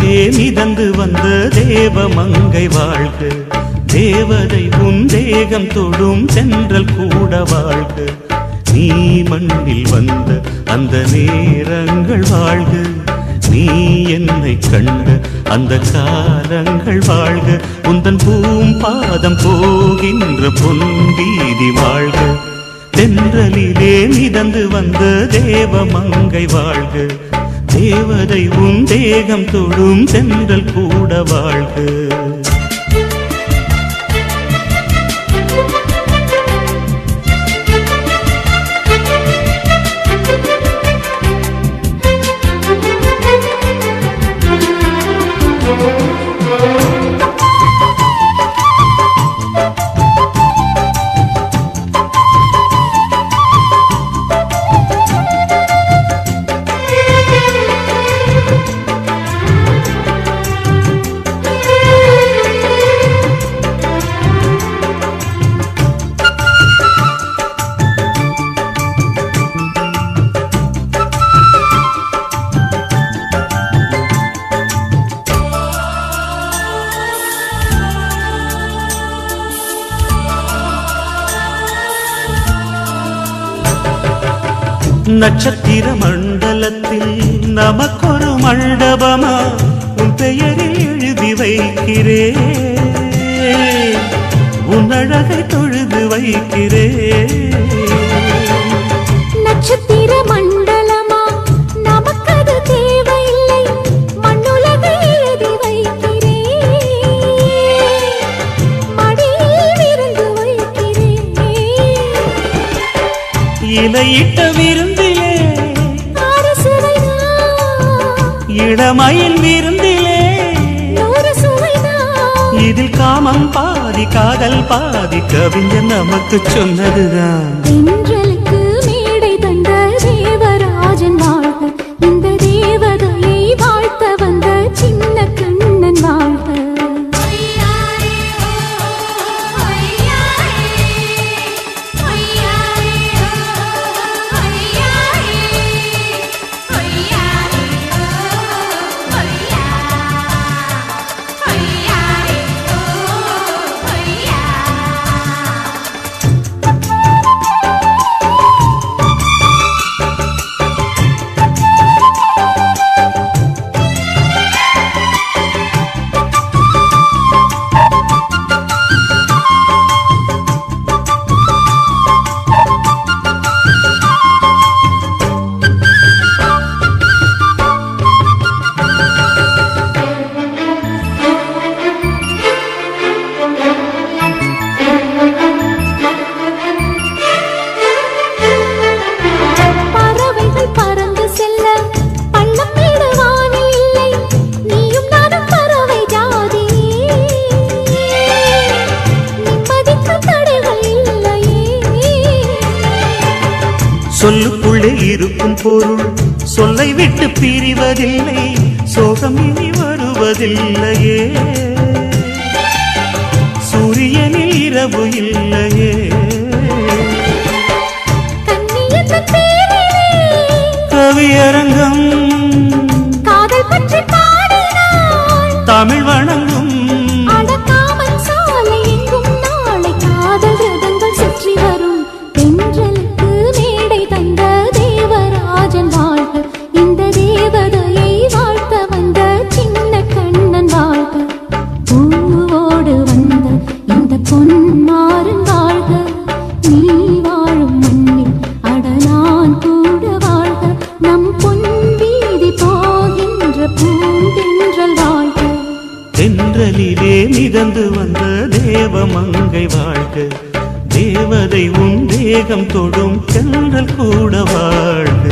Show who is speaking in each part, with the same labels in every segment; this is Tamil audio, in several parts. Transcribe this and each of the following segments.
Speaker 1: தென்றலிலே மிதந்து வந்த தேவமங்கை வாழ்க, தேவதை உன் தேகம் தொடும் தென்றல் கூட வாழ்க. நீ மண்ணில் வந்த அந்த நேரங்கள் வாழ்க, நீ என்னை கண்ட அந்த காலங்கள் வாழ்க. உந்தன் பூம்பாதம் போகின்ற பொன்வீதி வாழ்க, தென்றலிலே மிதந்து வந்த தேவமங்கை வாழ்க, தேவதை உன் தேகம் தொடும் தென்றல் கூட வாழ்க. நட்சத்திர மண்டலத்தில் நமக்கொரு மண்டபமா உன் பெயரில் எழுதி வைக்கிறேன், உன் அழகை தொழுது வைக்கிறேன்.
Speaker 2: நட்சத்திர மண்டலமா நமக்கது தேவையில்லை, மண்ணுலகை எழுதி வைக்கிறேன், மடியில் விருந்து வைக்கிறேன்.
Speaker 1: இலையிட்ட விருந்திலே இளமயில் விருந்திலே இதில் காமம் பாதி காதல் பாதி கவிஞர் நமக்கு சொன்னதுதான்.
Speaker 2: தென்றலுக்கு மேடை தந்த தேவராஜன் வாழ்க, இந்த தேவதையை வாழ்த்த வந்த சின்ன கண்ணன் வாழ்க.
Speaker 1: சொல்லுக்குள்ளே இருக்கும் பொருள் சொல்லை விட்டு பிரிவதில்லை, சோகம் இனி வருவதில்லையே, சூரியனில் இரவு இல்லையே. கவியரங்கம்
Speaker 2: காதல் பற்றி பாடினாள்,
Speaker 1: தமிழ் வணங்கும்
Speaker 2: அடக்காமல் சாலை எங்கும் நாளை காதல் ரதங்கள் சுற்றி வரும். தென்றலுக்கு மேடை தந்த தேவராஜன் வாழ்க, இந்த தேவதையை வாழ்த்த வந்த சின்ன கண்ணன் வாழ்க. பூவோடு வந்த இந்த பொன்மாறன் வாழ்க, நீ வாழும் மண்ணில் அட நான் கூட வாழ்க. நம் பொன் வீதி போகின்ற பூந்தென்றல் வாழ்க,
Speaker 1: தென்றலிலே மிதந்து வந்த தேவமங்கை வாழ்க, தேவதை உன் தேகம் தொடும் தென்றல் கூட வாழ்க.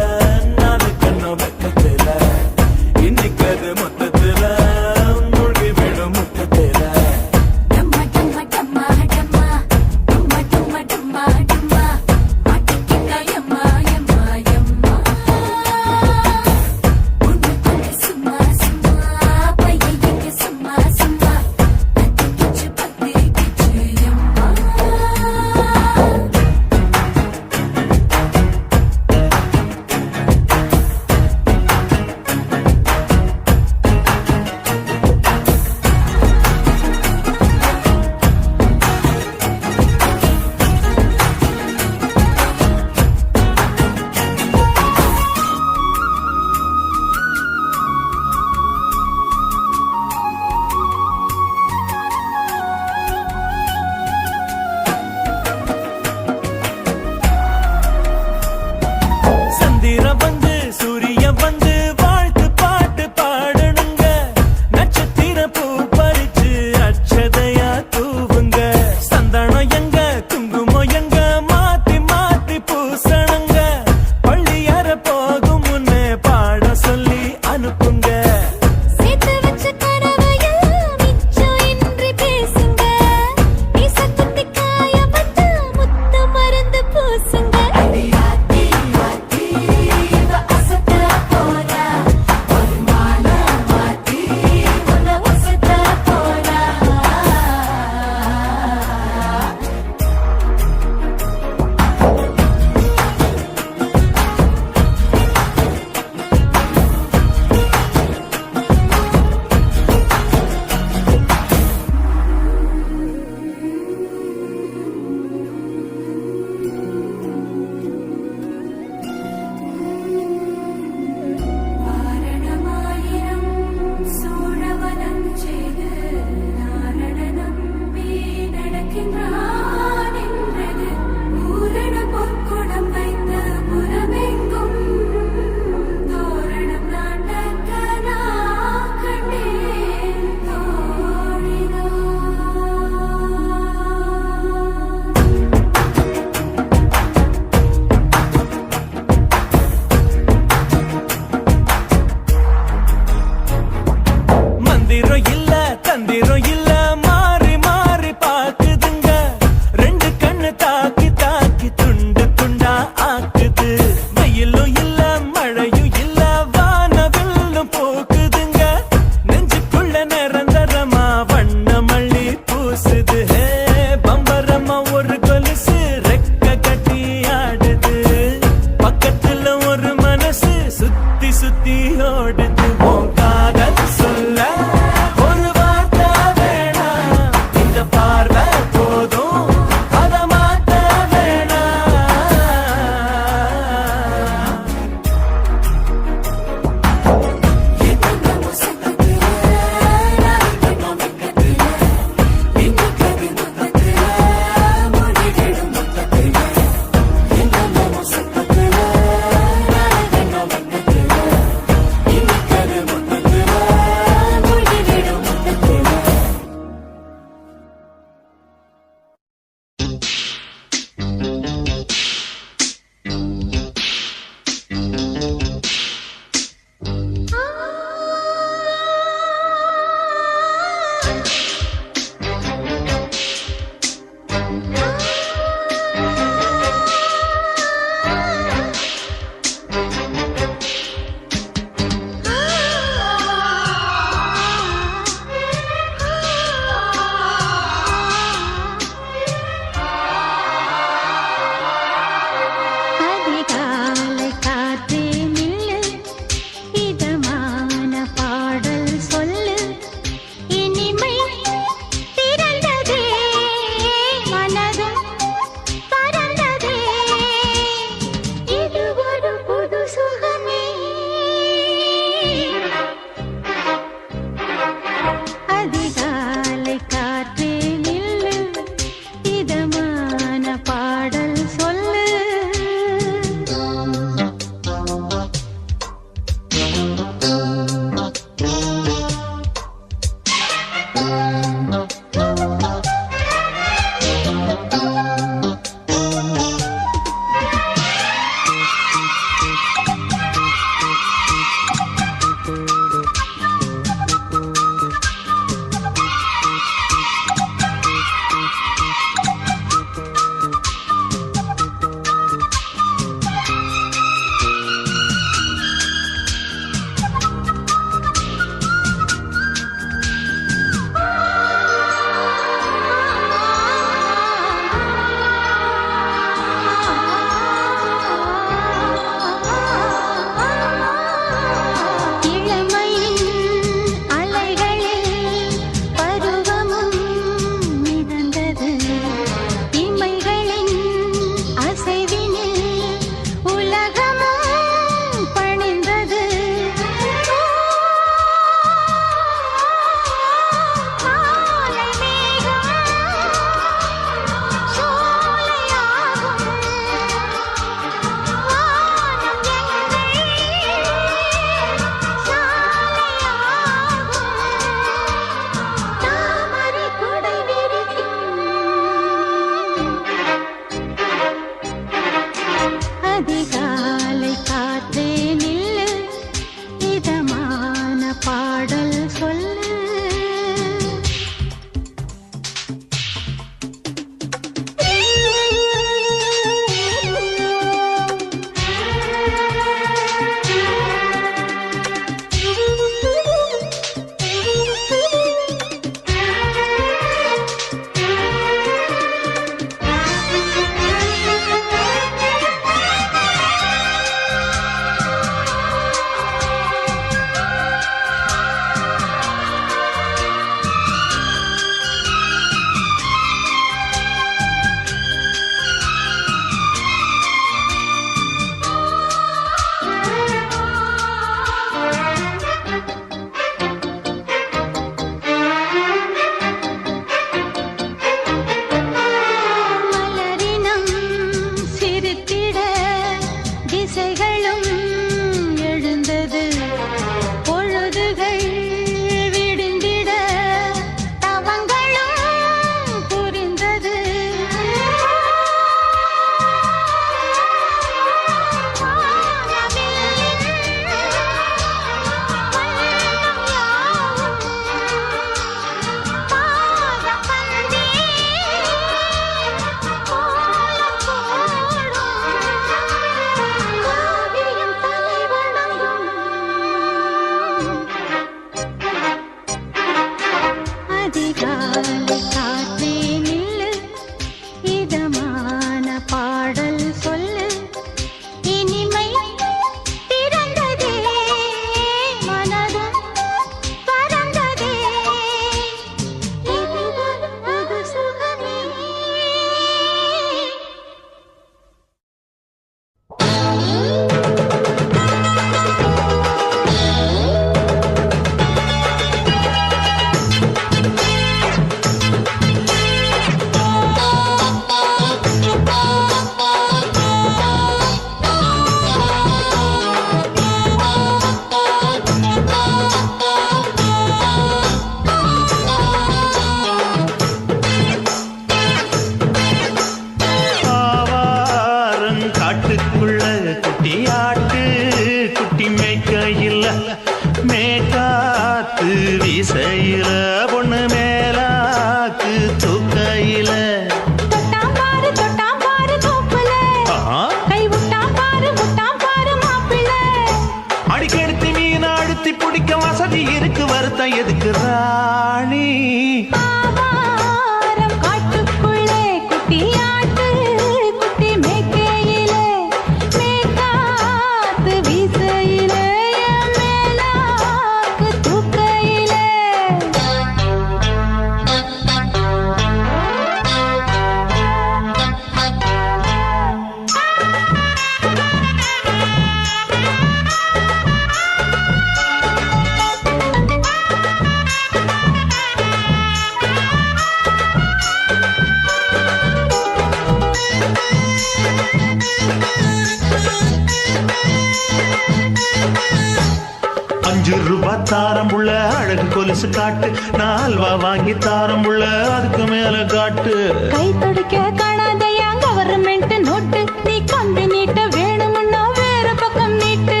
Speaker 1: கொலுசு காட்டு, நான் அல்வா வாங்கி தாரம் புள்ள அதுக்கு மேல காட்டு.
Speaker 2: கை துடிக்க காணாதையா கவர்மெண்ட் நோட்டு, நீ கம்பி நீட்ட வேணும்னா வேற பக்கம் நீட்டு.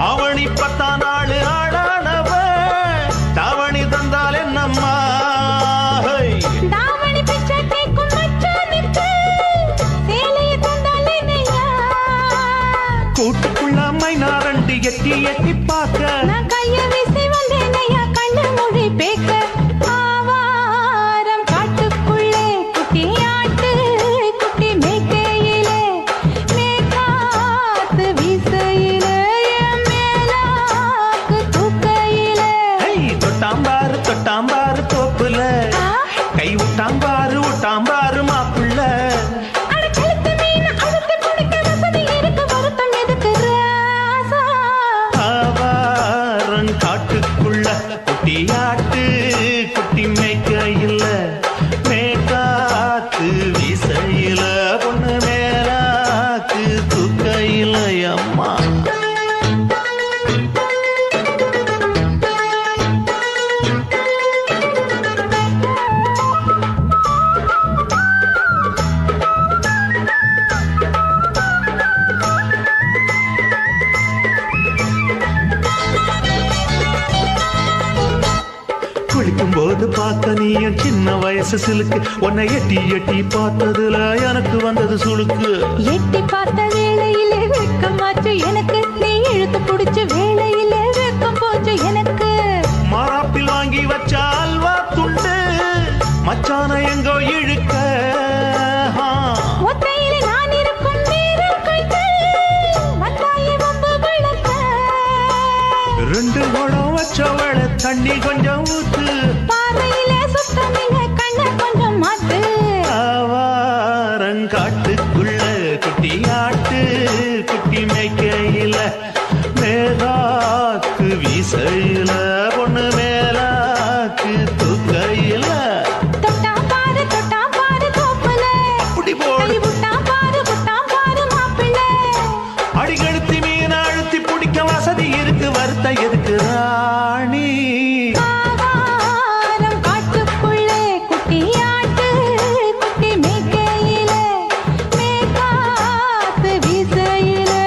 Speaker 1: அவனி 10 நாள் ஆடானவ தாவணி தந்தால் என்னம்மா,
Speaker 2: தாவணி பிச்சை கேக்கும் மச்சானுக்கு சேலையை தந்தால் என்னையா.
Speaker 1: கூட்டுக்குள்ள மைனாரண்டி எட்டி எட்டி பார்க்க,
Speaker 2: நான் கைய வீசி வந்தேனையா கண்ணு மொழி பேக்க. ஆவாரம் காட்டுக்குள்ளே குட்டி ஆட்டு குட்டி மேய்க்கையிலே, மேற்காத்து வீசையிலே, என் மேலாக்கு தூக்கையிலே.
Speaker 1: தொட்டாம்பாரு தொட்டாம்பாரு தோப்புல, கை விட்டாம்பாரு விட்டாம்பாரு மாப்புள்ள.
Speaker 2: அட கழுத்து மீன் அழுத்தி பிடிக்க வசதி இருக்கு, வருத்தம் எதுக்கு ராசா.
Speaker 1: ஆவாரம் காட்டுக்குள்ள குட்டியாட்டு குட்டி மேய்க்கையில, மேற்காத்து வீசையில, பொண்ணு மேலாக்கு தூக்கையில. அம்மா குளிக்கும் போது பார்த்த நீயும் சின்ன வயசு சிலுக்கு, உன்னை எட்டி எட்டி பார்த்ததுல எனக்கு வந்தது சுளுக்கு.
Speaker 2: எட்டி பார்த்த வேளையிலே வெட்கமாச்சு எனக்கு, நீ இழுத்து புடிச்ச வேளையிலே வெட்கம் போச்சு எனக்கு.
Speaker 1: மாறாப்பில் வாங்கி வச்ச அல்வா துண்டு மச்சான எங்கோ இழுக்க,
Speaker 2: ஒத்தையிலே நான் இருக்கும் நேரம் கண்டு வந்தாயே வம்பு விளக்க.
Speaker 1: 2 குடம் வச்சவள தண்ணி கொஞ்சம் ஊத்து,
Speaker 2: பார்வையிலே சுத்தமில்லை கண்ண கொஞ்சம் மாத்து.
Speaker 1: ஆவாரங்காட்டுக்குள்ள குட்டியாட்டு குட்டி மேய்க்கையில, மேலாக்கு வீசையில, பொண்ணு மேலாக்கு தூக்கையில.
Speaker 2: தொட்டாம் பாரு தோப்புல,
Speaker 1: அப்படி போடு
Speaker 2: கை விட்டாம் பாரு மாப்பிள்ளை.
Speaker 1: அடிகழுத்தி மீன் அழுத்தி பிடிக்க வசதி இருக்கு, வருத்த எதுக்கு ராணி.
Speaker 2: ஆவாரம் காட்டுக்குள்ளே குட்டியாட்டு குட்டி மேய்க்கையிலே, மேற்காத்து வீசையிலே,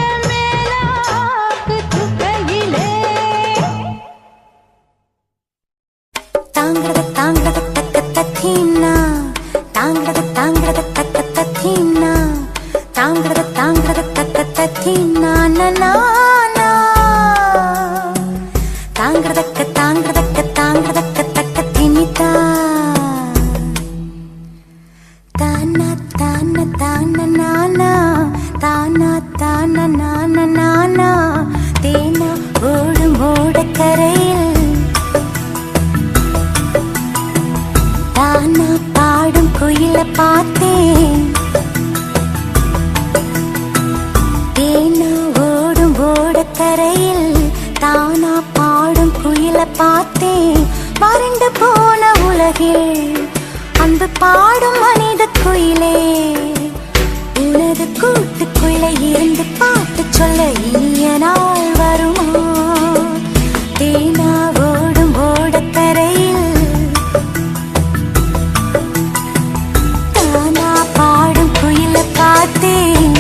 Speaker 2: என் மேலாக்கு தூக்கையிலே. தாங்கிறது தாங்கிறது தக்க தத்தீனா, தாங்கிறது தாங்கிறது தக்க தத்தீனா, தாங்கிறது தாங்கிறது தக்க தத்தீனா நானா. தாங்கிறதக்க தாங்கிறதக்க தாங்கிறதக்க தக்க திணித்தா, தானா தான தான நானா, தானா தான நான நானா. தேனா ஓடும் ஓடக்கரையில், தானா பாடும் குயில பார்த்தேன். தேனா ஓடும் ஓடக்கரையில், தானா பாடும் குயில பார்த்தேன். வறண்டு போன உலகில் அன்பு பாடும் மனித குயிலே, உனது கூட்டுக்குள்ளே இருந்து பாட்டு சொல்ல இனிய நாள் வருமா. தேனா ஓடும் ஓடக்கரையில், தானா பாடும் குயில பார்த்தேன்.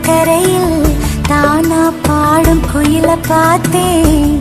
Speaker 3: கடற்கரையில் தானா பாடும் குயில பார்த்தேன்.